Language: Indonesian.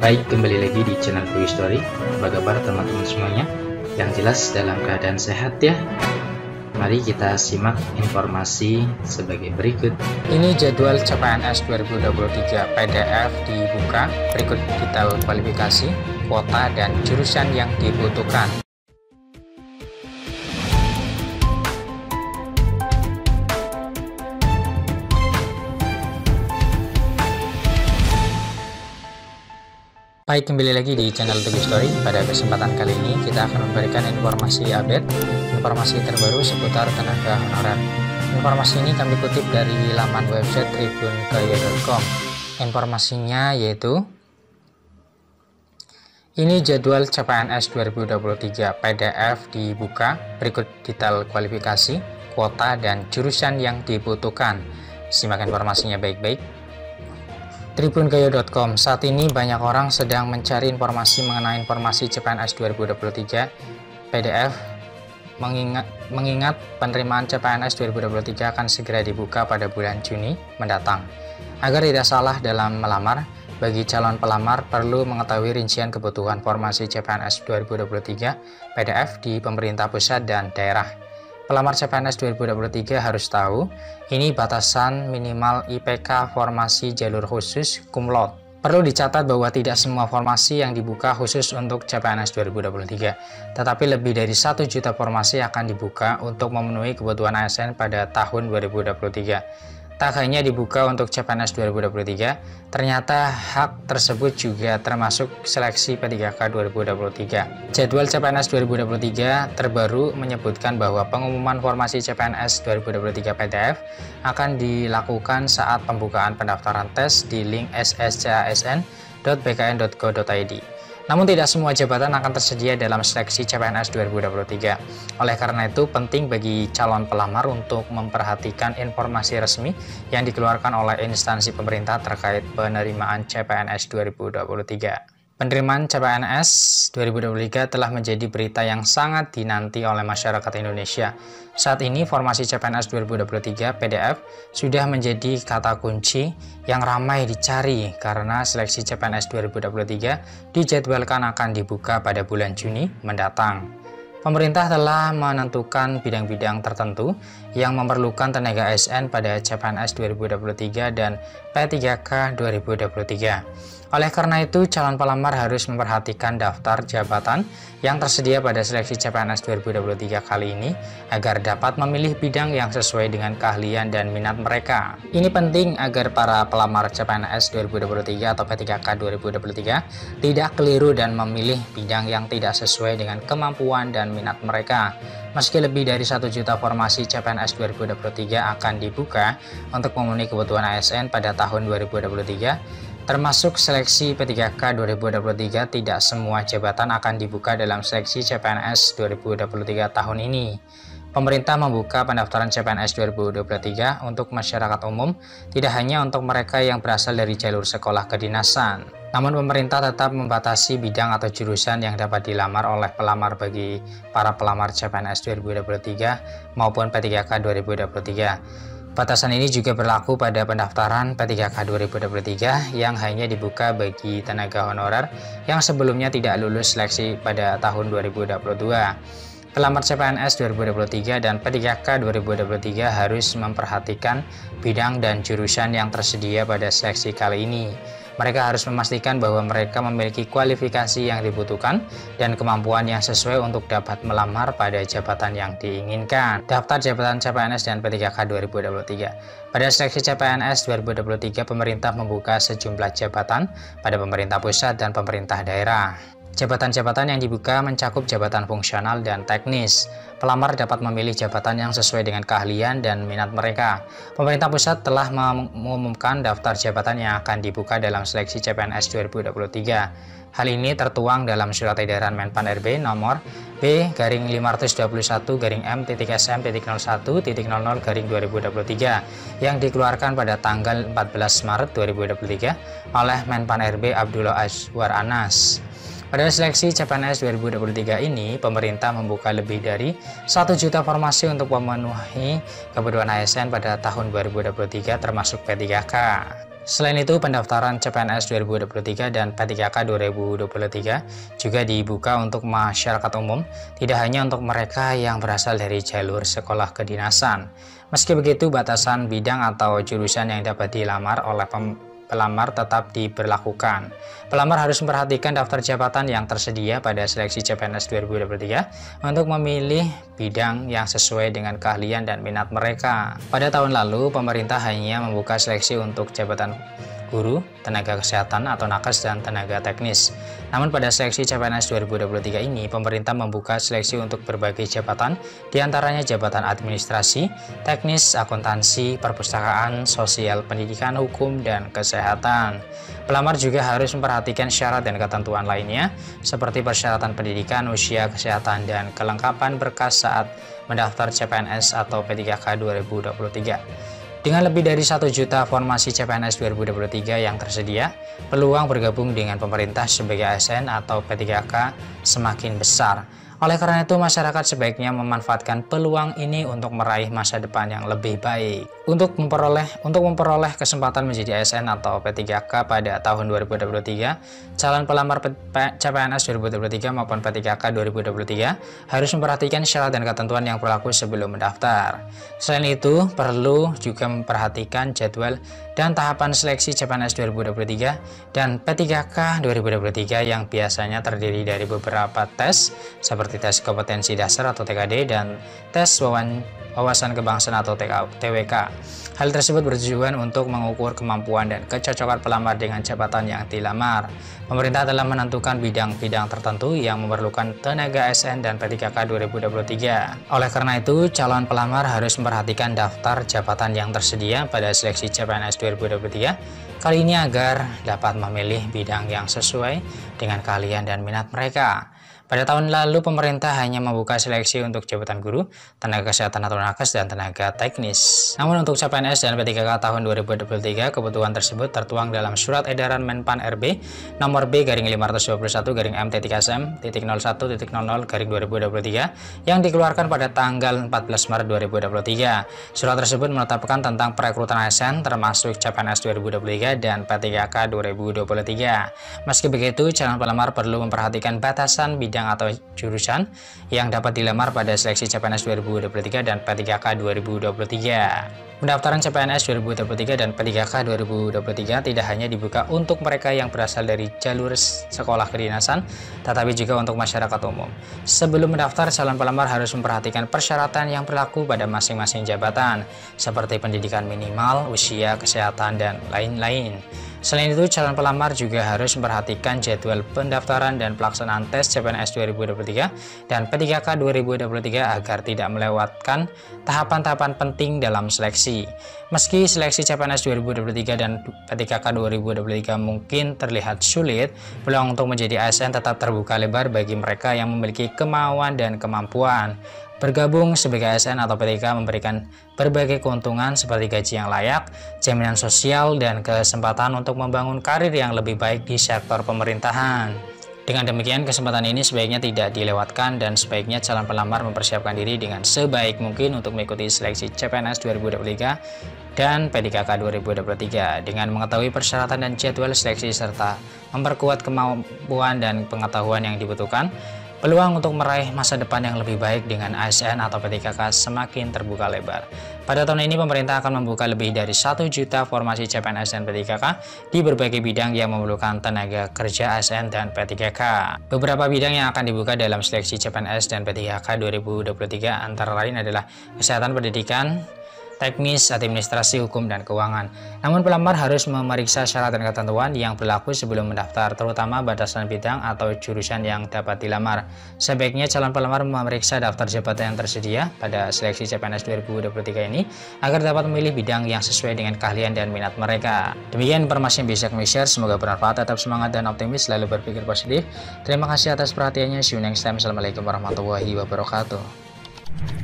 Baik, kembali lagi di channel Quick Story. Apa kabar teman-teman semuanya? Yang jelas dalam keadaan sehat ya. Mari kita simak informasi sebagai berikut. Ini jadwal CPNS 2023 PDF dibuka. Berikut detail kualifikasi, kuota, dan jurusan yang dibutuhkan. Baik, kembali lagi di channel Quick Story. Pada kesempatan kali ini kita akan memberikan informasi update, informasi terbaru seputar tenaga honorer. Informasi ini kami kutip dari laman website tribunkaya.com. Informasinya yaitu ini jadwal CPNS 2023 PDF dibuka. Berikut detail kualifikasi, kuota, dan jurusan yang dibutuhkan. Simak informasinya baik-baik. Tribunkaya.com. Saat ini banyak orang sedang mencari informasi mengenai informasi CPNS 2023 PDF. Mengingat penerimaan CPNS 2023 akan segera dibuka pada bulan Juni mendatang. Agar tidak salah dalam melamar, bagi calon pelamar perlu mengetahui rincian kebutuhan formasi CPNS 2023 PDF di pemerintah pusat dan daerah. Pelamar CPNS 2023 harus tahu, ini batasan minimal IPK formasi jalur khusus cum laude. Perlu dicatat bahwa tidak semua formasi yang dibuka khusus untuk CPNS 2023, tetapi lebih dari 1 juta formasi akan dibuka untuk memenuhi kebutuhan ASN pada tahun 2023. Tak hanya dibuka untuk CPNS 2023, ternyata hak tersebut juga termasuk seleksi P3K 2023. Jadwal CPNS 2023 terbaru menyebutkan bahwa pengumuman formasi CPNS 2023 PDF akan dilakukan saat pembukaan pendaftaran tes di link sscasn.bkn.go.id. Namun tidak semua jabatan akan tersedia dalam seleksi CPNS 2023. Oleh karena itu, penting bagi calon pelamar untuk memperhatikan informasi resmi yang dikeluarkan oleh instansi pemerintah terkait penerimaan CPNS 2023. Penerimaan CPNS 2023 telah menjadi berita yang sangat dinanti oleh masyarakat Indonesia. Saat ini formasi CPNS 2023 PDF sudah menjadi kata kunci yang ramai dicari karena seleksi CPNS 2023 dijadwalkan akan dibuka pada bulan Juni mendatang. Pemerintah telah menentukan bidang-bidang tertentu yang memerlukan tenaga ASN pada CPNS 2023 dan P3K 2023. Oleh karena itu, calon pelamar harus memperhatikan daftar jabatan yang tersedia pada seleksi CPNS 2023 kali ini agar dapat memilih bidang yang sesuai dengan keahlian dan minat mereka. Ini penting agar para pelamar CPNS 2023 atau P3K 2023 tidak keliru dan memilih bidang yang tidak sesuai dengan kemampuan dan minat mereka. Meski lebih dari 1 juta formasi CPNS 2023 akan dibuka untuk memenuhi kebutuhan ASN pada tahun 2023, termasuk seleksi P3K 2023, tidak semua jabatan akan dibuka dalam seleksi CPNS 2023 tahun ini. Pemerintah membuka pendaftaran CPNS 2023 untuk masyarakat umum, tidak hanya untuk mereka yang berasal dari jalur sekolah kedinasan. Namun pemerintah tetap membatasi bidang atau jurusan yang dapat dilamar oleh pelamar bagi para pelamar CPNS 2023 maupun P3K 2023. Batasan ini juga berlaku pada pendaftaran P3K 2023 yang hanya dibuka bagi tenaga honorer yang sebelumnya tidak lulus seleksi pada tahun 2022. Pelamar CPNS 2023 dan P3K 2023 harus memperhatikan bidang dan jurusan yang tersedia pada seleksi kali ini. Mereka harus memastikan bahwa mereka memiliki kualifikasi yang dibutuhkan dan kemampuan yang sesuai untuk dapat melamar pada jabatan yang diinginkan. Daftar jabatan CPNS dan P3K 2023. Pada seleksi CPNS 2023, pemerintah membuka sejumlah jabatan pada pemerintah pusat dan pemerintah daerah. Jabatan-jabatan yang dibuka mencakup jabatan fungsional dan teknis. Pelamar dapat memilih jabatan yang sesuai dengan keahlian dan minat mereka. Pemerintah pusat telah mengumumkan daftar jabatan yang akan dibuka dalam seleksi CPNS 2023. Hal ini tertuang dalam Surat Edaran Menpan RB nomor B-521-M.SM.01.00-2023 yang dikeluarkan pada tanggal 14 Maret 2023 oleh Menpan RB Abdullah Azwar Anas. Pada seleksi CPNS 2023 ini, pemerintah membuka lebih dari 1 juta formasi untuk memenuhi kebutuhan ASN pada tahun 2023 termasuk P3K. Selain itu, pendaftaran CPNS 2023 dan P3K 2023 juga dibuka untuk masyarakat umum, tidak hanya untuk mereka yang berasal dari jalur sekolah kedinasan. Meski begitu, batasan bidang atau jurusan yang dapat dilamar oleh pelamar tetap diberlakukan. Pelamar harus memperhatikan daftar jabatan yang tersedia pada seleksi CPNS 2023 untuk memilih bidang yang sesuai dengan keahlian dan minat mereka. Pada tahun lalu, pemerintah hanya membuka seleksi untuk jabatan guru, tenaga kesehatan atau nakes, dan tenaga teknis. Namun pada seleksi CPNS 2023 ini, pemerintah membuka seleksi untuk berbagai jabatan, diantaranya jabatan administrasi, teknis, akuntansi, perpustakaan, sosial, pendidikan, hukum, dan kesehatan. Pelamar juga harus memperhatikan syarat dan ketentuan lainnya, seperti persyaratan pendidikan, usia, kesehatan, dan kelengkapan berkas saat mendaftar CPNS atau P3K 2023. Dengan lebih dari 1 juta formasi CPNS 2023 yang tersedia, peluang bergabung dengan pemerintah sebagai ASN atau P3K semakin besar. Oleh karena itu, masyarakat sebaiknya memanfaatkan peluang ini untuk meraih masa depan yang lebih baik. Untuk memperoleh kesempatan menjadi ASN atau P3K pada tahun 2023, calon pelamar CPNS 2023 maupun P3K 2023 harus memperhatikan syarat dan ketentuan yang berlaku sebelum mendaftar. Selain itu, perlu juga memperhatikan jadwal dan tahapan seleksi CPNS 2023 dan P3K 2023 yang biasanya terdiri dari beberapa tes seperti tes kompetensi dasar atau TKD dan tes wawasan kebangsaan atau TWK. Hal tersebut bertujuan untuk mengukur kemampuan dan kecocokan pelamar dengan jabatan yang dilamar. Pemerintah telah menentukan bidang-bidang tertentu yang memerlukan tenaga ASN dan P3K 2023. Oleh karena itu, calon pelamar harus memperhatikan daftar jabatan yang tersedia pada seleksi CPNS 2023 kali ini agar dapat memilih bidang yang sesuai dengan keahlian dan minat mereka. Pada tahun lalu, pemerintah hanya membuka seleksi untuk jabatan guru, tenaga kesehatan atau nakes, dan tenaga teknis. Namun untuk CPNS dan P3K tahun 2023, kebutuhan tersebut tertuang dalam Surat Edaran Menpan RB nomor B-521-M.1.01.00/2023 yang dikeluarkan pada tanggal 14 Maret 2023. Surat tersebut menetapkan tentang perekrutan ASN termasuk CPNS 2023 dan P3K 2023. Meski begitu, calon pelamar perlu memperhatikan batasan bidang atau jurusan yang dapat dilamar pada seleksi CPNS 2023 dan P3K 2023. Pendaftaran CPNS 2023 dan P3K 2023 tidak hanya dibuka untuk mereka yang berasal dari jalur sekolah kedinasan, tetapi juga untuk masyarakat umum. Sebelum mendaftar, calon pelamar harus memperhatikan persyaratan yang berlaku pada masing-masing jabatan, seperti pendidikan minimal, usia, kesehatan, dan lain-lain. Selain itu, calon pelamar juga harus memperhatikan jadwal pendaftaran dan pelaksanaan tes CPNS 2023 dan P3K 2023 agar tidak melewatkan tahapan-tahapan penting dalam seleksi. Meski seleksi CPNS 2023 dan P3K 2023 mungkin terlihat sulit, peluang untuk menjadi ASN tetap terbuka lebar bagi mereka yang memiliki kemauan dan kemampuan. Bergabung sebagai ASN atau P3K memberikan berbagai keuntungan seperti gaji yang layak, jaminan sosial, dan kesempatan untuk membangun karir yang lebih baik di sektor pemerintahan. Dengan demikian, kesempatan ini sebaiknya tidak dilewatkan dan sebaiknya calon pelamar mempersiapkan diri dengan sebaik mungkin untuk mengikuti seleksi CPNS 2023 dan P3K 2023 dengan mengetahui persyaratan dan jadwal seleksi serta memperkuat kemampuan dan pengetahuan yang dibutuhkan. Peluang untuk meraih masa depan yang lebih baik dengan ASN atau P3K semakin terbuka lebar. Pada tahun ini, pemerintah akan membuka lebih dari 1 juta formasi CPNS dan P3K di berbagai bidang yang memerlukan tenaga kerja ASN dan P3K. Beberapa bidang yang akan dibuka dalam seleksi CPNS dan P3K 2023 antara lain adalah kesehatan, pendidikan, teknis, administrasi, hukum, dan keuangan. Namun pelamar harus memeriksa syarat dan ketentuan yang berlaku sebelum mendaftar, terutama batasan bidang atau jurusan yang dapat dilamar. Sebaiknya calon pelamar memeriksa daftar jabatan yang tersedia pada seleksi CPNS 2023 ini agar dapat memilih bidang yang sesuai dengan keahlian dan minat mereka. Demikian informasi yang bisa kami share, semoga bermanfaat, tetap semangat dan optimis, selalu berpikir positif. Terima kasih atas perhatiannya, see you next time. Assalamualaikum warahmatullahi wabarakatuh.